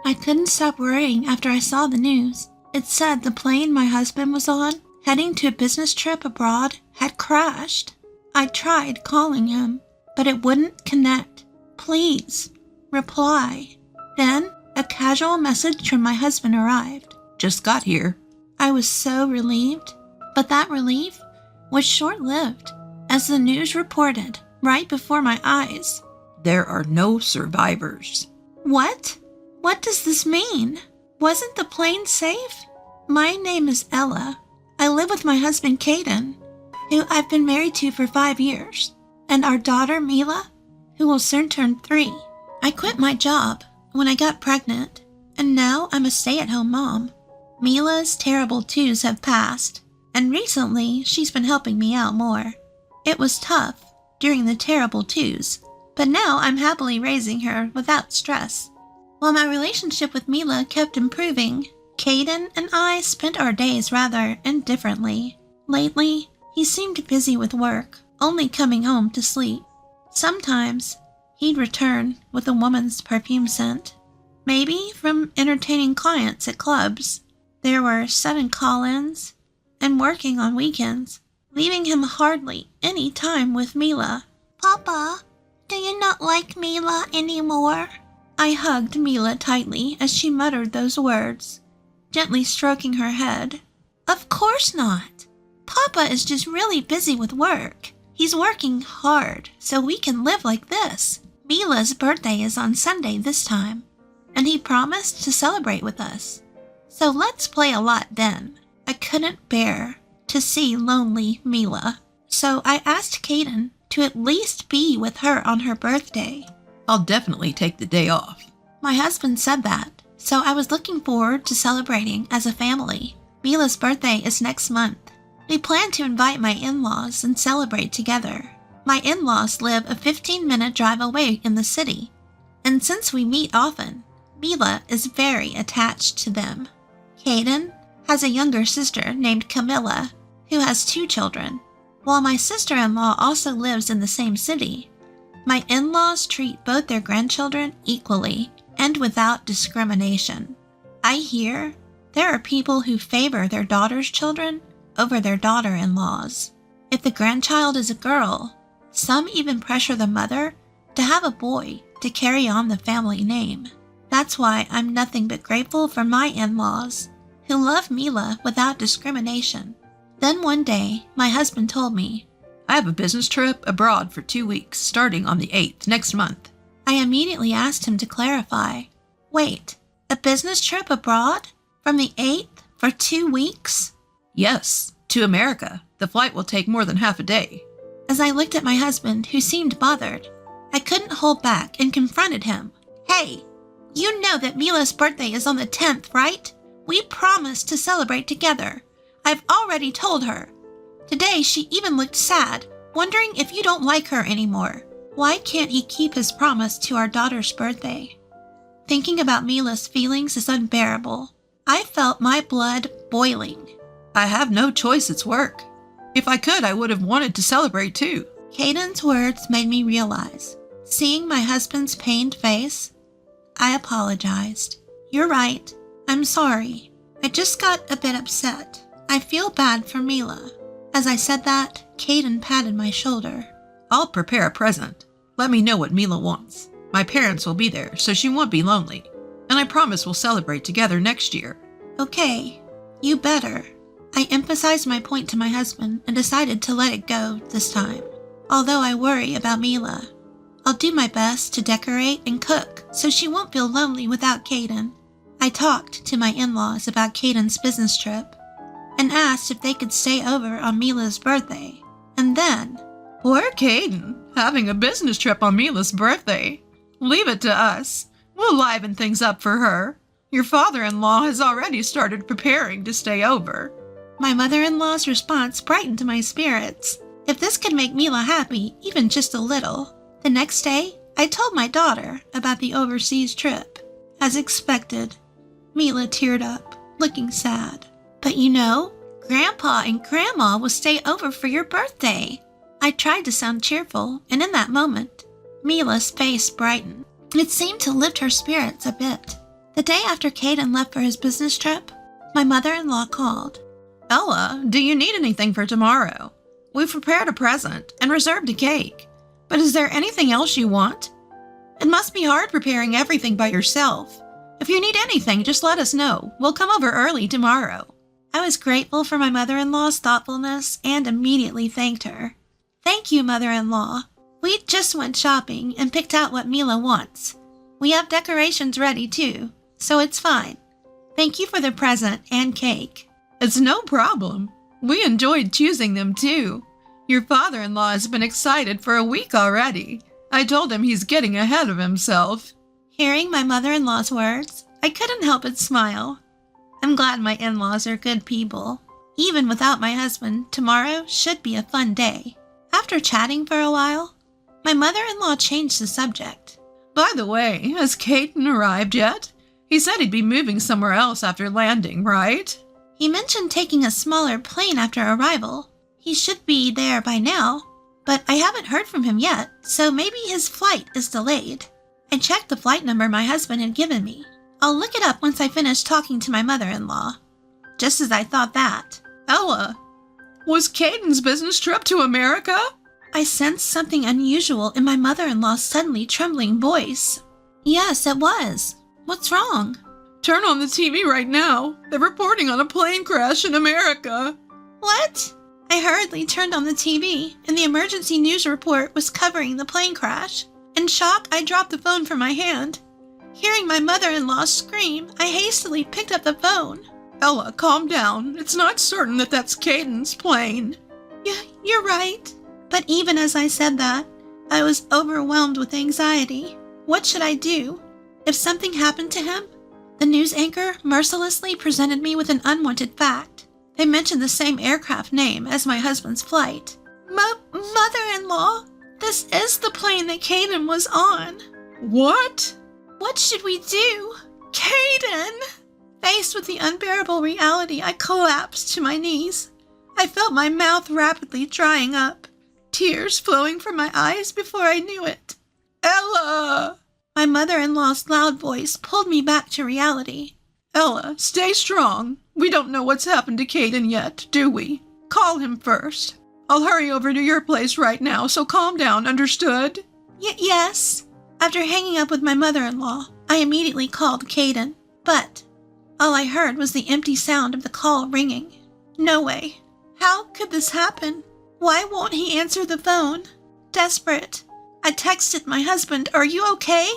I couldn't stop worrying after I saw the news. It said the plane my husband was on, heading to a business trip abroad, had crashed. I tried calling him, but it wouldn't connect. Please, reply. Then, a casual message from my husband arrived. Just got here. I was so relieved, but that relief was short-lived, as the news reported right before my eyes. There are no survivors. What? What does this mean? Wasn't the plane safe? My name is Ella. I live with my husband Caden, who I've been married to for 5 years, and our daughter Mila, who will soon turn 3. I quit my job when I got pregnant, and now I'm a stay-at-home mom. Mila's terrible twos have passed, and recently she's been helping me out more. It was tough during the terrible twos, but now I'm happily raising her without stress. While my relationship with Mila kept improving, Caden and I spent our days rather indifferently. Lately, he seemed busy with work, only coming home to sleep. Sometimes, he'd return with a woman's perfume scent, maybe from entertaining clients at clubs. There were 7 call-ins and working on weekends, leaving him hardly any time with Mila. Papa, do you not like Mila anymore? I hugged Mila tightly as she muttered those words, gently stroking her head. Of course not. Papa is just really busy with work. He's working hard so we can live like this. Mila's birthday is on Sunday this time, and he promised to celebrate with us. So let's play a lot then. I couldn't bear to see lonely Mila, so I asked Caden to at least be with her on her birthday. I'll definitely take the day off. My husband said that, so I was looking forward to celebrating as a family. Mila's birthday is next month. We plan to invite my in-laws and celebrate together. My in-laws live a 15-minute drive away in the city, and since we meet often, Mila is very attached to them. Caden has a younger sister named Camilla, who has 2 children. While my sister-in-law also lives in the same city, my in-laws treat both their grandchildren equally and without discrimination. I hear there are people who favor their daughter's children over their daughter-in-laws. If the grandchild is a girl, some even pressure the mother to have a boy to carry on the family name. That's why I'm nothing but grateful for my in-laws, who love Mila without discrimination. Then one day, my husband told me, I have a business trip abroad for 2 weeks, starting on the 8th next month. I immediately asked him to clarify. Wait, a business trip abroad? From the 8th for 2 weeks? Yes, to America. The flight will take more than half a day. As I looked at my husband, who seemed bothered, I couldn't hold back and confronted him. Hey, you know that Mila's birthday is on the 10th, right? We promised to celebrate together. I've already told her. Today she even looked sad, wondering if you don't like her anymore. Why can't he keep his promise to our daughter's birthday? Thinking about Mila's feelings is unbearable. I felt my blood boiling. I have no choice, it's work. If I could, I would have wanted to celebrate too. Caden's words made me realize. Seeing my husband's pained face, I apologized. You're right. I'm sorry. I just got a bit upset. I feel bad for Mila. As I said that, Caden patted my shoulder. I'll prepare a present. Let me know what Mila wants. My parents will be there, so she won't be lonely. And I promise we'll celebrate together next year. Okay, you better. I emphasized my point to my husband and decided to let it go this time. Although I worry about Mila, I'll do my best to decorate and cook so she won't feel lonely without Caden. I talked to my in-laws about Caden's business trip and asked if they could stay over on Mila's birthday. And then, poor Caden, having a business trip on Mila's birthday. Leave it to us. We'll liven things up for her. Your father-in-law has already started preparing to stay over. My mother-in-law's response brightened my spirits. If this could make Mila happy, even just a little. The next day, I told my daughter about the overseas trip. As expected, Mila teared up, looking sad. But you know, Grandpa and Grandma will stay over for your birthday. I tried to sound cheerful, and in that moment, Mila's face brightened. It seemed to lift her spirits a bit. The The day after Caden left for his business trip, my mother-in-law called. Ella, do you need anything for tomorrow? We've prepared a present and reserved a cake. But is there anything else you want? It must be hard preparing everything by yourself. If you need anything, just let us know. We'll come over early tomorrow. I was grateful for my mother-in-law's thoughtfulness and immediately thanked her. Thank you, mother-in-law. We just went shopping and picked out what Mila wants. We have decorations ready too, so it's fine. Thank you for the present and cake. It's no problem. We enjoyed choosing them too. Your father-in-law has been excited for a week already. I told him he's getting ahead of himself. Hearing my mother-in-law's words, I couldn't help but smile. I'm glad my in-laws are good people. Even without my husband, tomorrow should be a fun day. After chatting for a while, my mother-in-law changed the subject. By the way, has Caden arrived yet? He said he'd be moving somewhere else after landing, right? He mentioned taking a smaller plane after arrival. He should be there by now, but I haven't heard from him yet, so maybe his flight is delayed. I checked the flight number my husband had given me. I'll look it up once I finish talking to my mother-in-law. Just as I thought that. Ella, was Caden's business trip to America? I sensed something unusual in my mother-in-law's suddenly trembling voice. Yes, it was. What's wrong? Turn on the TV right now. They're reporting on a plane crash in America. What? I hurriedly turned on the TV, and the emergency news report was covering the plane crash. In shock, I dropped the phone from my hand. Hearing my mother-in-law scream, I hastily picked up the phone. Ella, calm down. It's not certain that that's Caden's plane. You're right. But even as I said that, I was overwhelmed with anxiety. What should I do? If something happened to him? The news anchor mercilessly presented me with an unwanted fact. They mentioned the same aircraft name as my husband's flight. Mother-in-law, this is the plane that Caden was on. What? What should we do? Caden! Faced with the unbearable reality, I collapsed to my knees. I felt my mouth rapidly drying up, tears flowing from my eyes before I knew it. Ella! My mother-in-law's loud voice pulled me back to reality. Ella, stay strong. We don't know what's happened to Caden yet, do we? Call him first. I'll hurry over to your place right now, so calm down, understood? Yes. After hanging up with my mother-in-law, I immediately called Caden, but all I heard was the empty sound of the call ringing. No way. How could this happen? Why won't he answer the phone? Desperate, I texted my husband, "Are you okay?"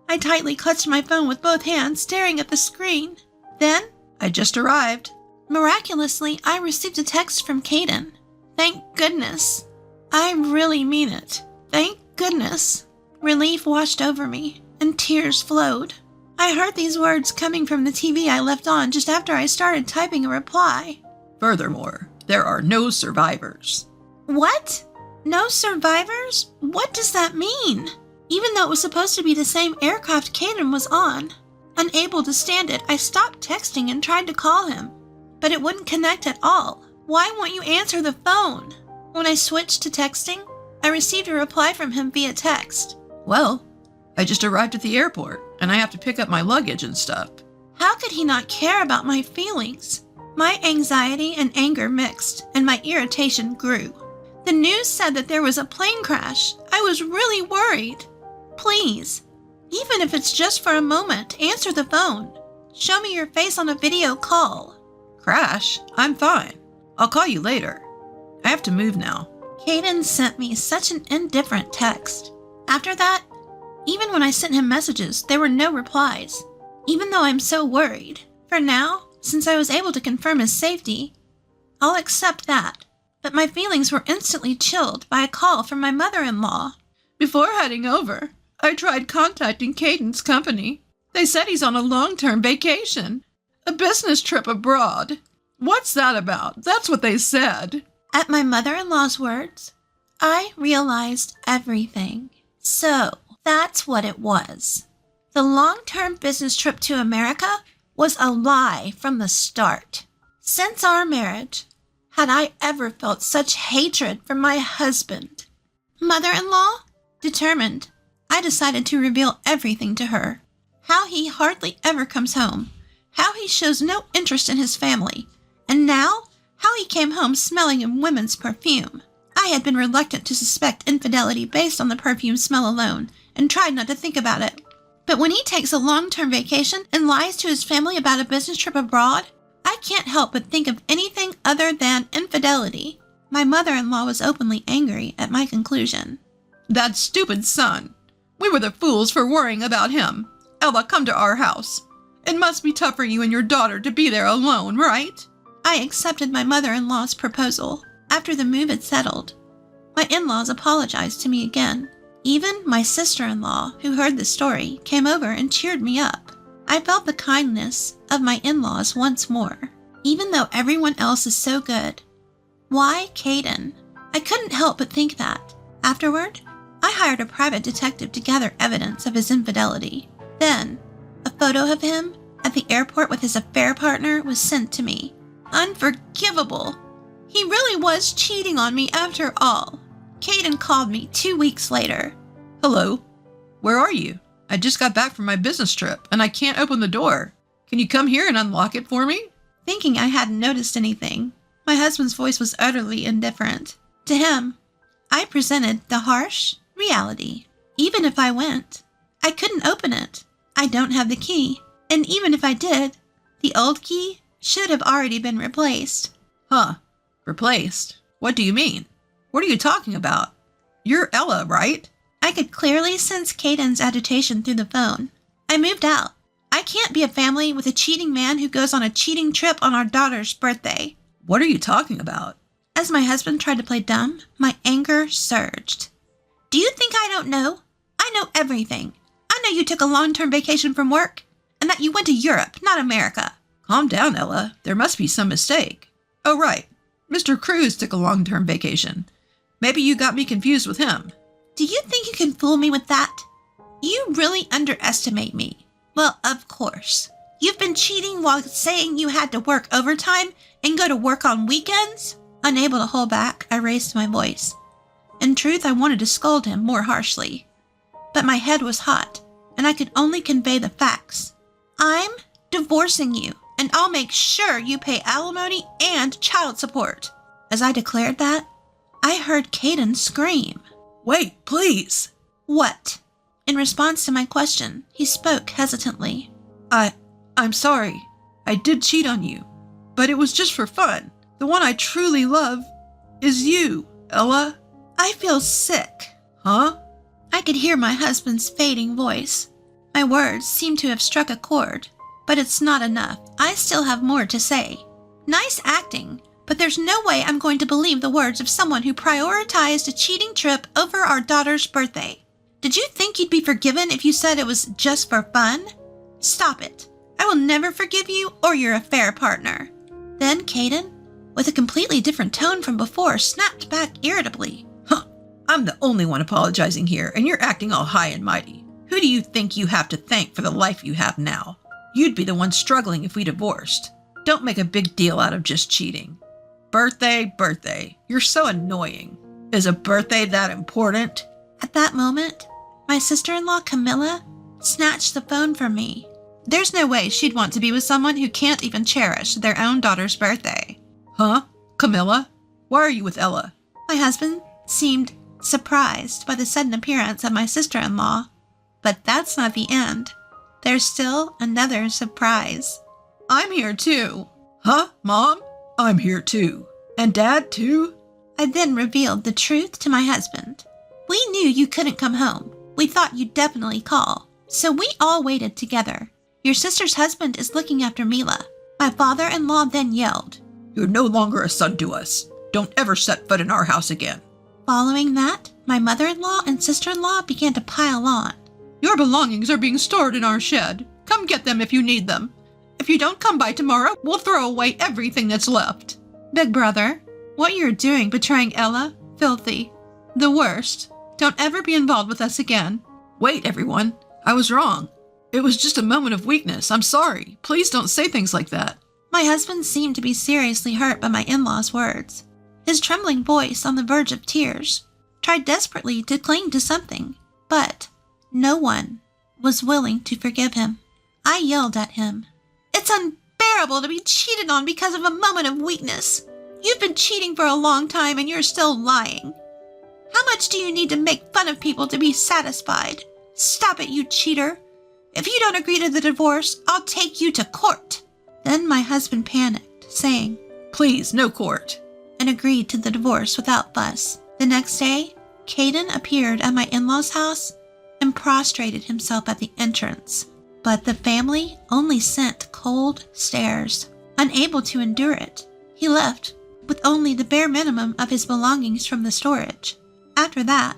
I tightly clutched my phone with both hands, staring at the screen. Then, I just arrived. Miraculously, I received a text from Caden. Thank goodness. I really mean it. Thank goodness. Relief washed over me, and tears flowed. I heard these words coming from the TV I left on just after I started typing a reply. Furthermore, there are no survivors. What? No survivors? What does that mean? Even though it was supposed to be the same aircraft Caden was on. Unable to stand it, I stopped texting and tried to call him. But it wouldn't connect at all. Why won't you answer the phone? When I switched to texting, I received a reply from him via text. Well, I just arrived at the airport, and I have to pick up my luggage and stuff. How could he not care about my feelings? My anxiety and anger mixed, and my irritation grew. The news said that there was a plane crash. I was really worried. Please, even if it's just for a moment, answer the phone. Show me your face on a video call. Crash? I'm fine. I'll call you later. I have to move now. Caden sent me such an indifferent text. After that, even when I sent him messages, there were no replies, even though I'm so worried. For now, since I was able to confirm his safety, I'll accept that. But my feelings were instantly chilled by a call from my mother-in-law. Before heading over, I tried contacting Caden's company. They said he's on a long-term vacation, a business trip abroad. What's that about? That's what they said. At my mother-in-law's words, I realized everything. So, that's what it was. The long-term business trip to America was a lie from the start. Since our marriage, had I ever felt such hatred for my husband? Mother-in-law? Determined, I decided to reveal everything to her. how he hardly ever comes home, how he shows no interest in his family, and now how he came home smelling of women's perfume. I had been reluctant to suspect infidelity based on the perfume smell alone, and tried not to think about it. But when he takes a long-term vacation and lies to his family about a business trip abroad, I can't help but think of anything other than infidelity. My mother-in-law was openly angry at my conclusion. That stupid son. We were the fools for worrying about him. Ella, come to our house. It must be tough for you and your daughter to be there alone, right? I accepted my mother-in-law's proposal. After the move had settled, my in-laws apologized to me again. Even my sister-in-law, who heard the story, came over and cheered me up. I felt the kindness of my in-laws once more, even though everyone else is so good. Why Caden? I couldn't help but think that. Afterward, I hired a private detective to gather evidence of his infidelity. Then, a photo of him at the airport with his affair partner was sent to me. Unforgivable! He really was cheating on me after all. Caden called me 2 weeks later. Hello. Where are you? I just got back from my business trip, and I can't open the door. Can you come here and unlock it for me? Thinking I hadn't noticed anything, my husband's voice was utterly indifferent. To him, I presented the harsh reality. Even if I went, I couldn't open it. I don't have the key, and even if I did, the old key should have already been replaced. Huh. Replaced? What do you mean? What are you talking about? You're Ella, right? I could clearly sense Caden's agitation through the phone. I moved out. I can't be a family with a cheating man who goes on a cheating trip on our daughter's birthday. What are you talking about? As my husband tried to play dumb, my anger surged. Do you think I don't know? I know everything. I know you took a long-term vacation from work, and that you went to Europe, not America. Calm down, Ella. There must be some mistake. Oh, right. Mr. Cruz took a long-term vacation. Maybe you got me confused with him. Do you think you can fool me with that? You really underestimate me. Well, of course. You've been cheating while saying you had to work overtime and go to work on weekends? Unable to hold back, I raised my voice. In truth, I wanted to scold him more harshly. But my head was hot, and I could only convey the facts. I'm divorcing you, and I'll make sure you pay alimony and child support. As I declared that, I heard Caden scream. Wait, please. What? In response to my question, he spoke hesitantly. I'm sorry. I did cheat on you, but it was just for fun. The one I truly love is you, Ella. I feel sick. Huh? I could hear my husband's fading voice. My words seemed to have struck a chord, but it's not enough. I still have more to say. Nice acting, but there's no way I'm going to believe the words of someone who prioritized a cheating trip over our daughter's birthday. Did you think you'd be forgiven if you said it was just for fun? Stop it. I will never forgive you or your affair partner. Then Caden, with a completely different tone from before, snapped back irritably. Huh. I'm the only one apologizing here, and you're acting all high and mighty. Who do you think you have to thank for the life you have now? You'd be the one struggling if we divorced. Don't make a big deal out of just cheating. Birthday. You're so annoying. Is a birthday that important? At that moment, my sister-in-law Camilla snatched the phone from me. There's no way she'd want to be with someone who can't even cherish their own daughter's birthday. Huh? Camilla? Why are you with Ella? My husband seemed surprised by the sudden appearance of my sister-in-law. But that's not the end. There's still another surprise. I'm here too. Huh, Mom? I'm here too. And Dad too? I then revealed the truth to my husband. We knew you couldn't come home. We thought you'd definitely call. So we all waited together. Your sister's husband is looking after Mila. My father-in-law then yelled, You're no longer a son to us. Don't ever set foot in our house again. Following that, my mother-in-law and sister-in-law began to pile on. Your belongings are being stored in our shed. Come get them if you need them. If you don't come by tomorrow, we'll throw away everything that's left. Big brother, what you're doing betraying Ella, filthy. The worst. Don't ever be involved with us again. Wait, everyone. I was wrong. It was just a moment of weakness. I'm sorry. Please don't say things like that. My husband seemed to be seriously hurt by my in-laws' words. His trembling voice, on the verge of tears, tried desperately to cling to something, but no one was willing to forgive him. I yelled at him. It's unbearable to be cheated on because of a moment of weakness. You've been cheating for a long time and you're still lying. How much do you need to make fun of people to be satisfied? Stop it, you cheater. If you don't agree to the divorce, I'll take you to court. Then my husband panicked, saying, Please, no court. And agreed to the divorce without fuss. The next day, Caden appeared at my in-laws' house and prostrated himself at the entrance. But the family only sent cold stares. Unable to endure it, he left with only the bare minimum of his belongings from the storage. After that,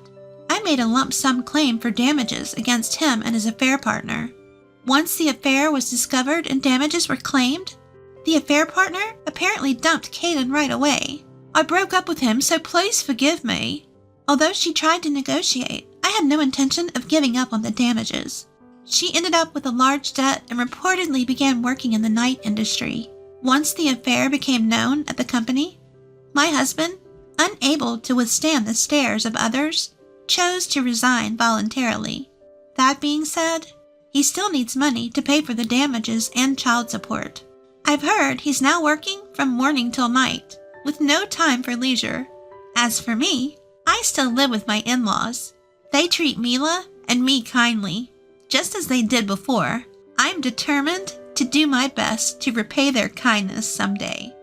I made a lump sum claim for damages against him and his affair partner. Once the affair was discovered and damages were claimed, the affair partner apparently dumped Caden right away. I broke up with him, so please forgive me. Although she tried to negotiate, I had no intention of giving up on the damages. She ended up with a large debt and reportedly began working in the night industry. Once the affair became known at the company, my husband, unable to withstand the stares of others, chose to resign voluntarily. That being said, he still needs money to pay for the damages and child support. I've heard he's now working from morning till night, with no time for leisure. As for me, I still live with my in-laws. They treat Mila and me kindly, just as they did before. I'm determined to do my best to repay their kindness someday.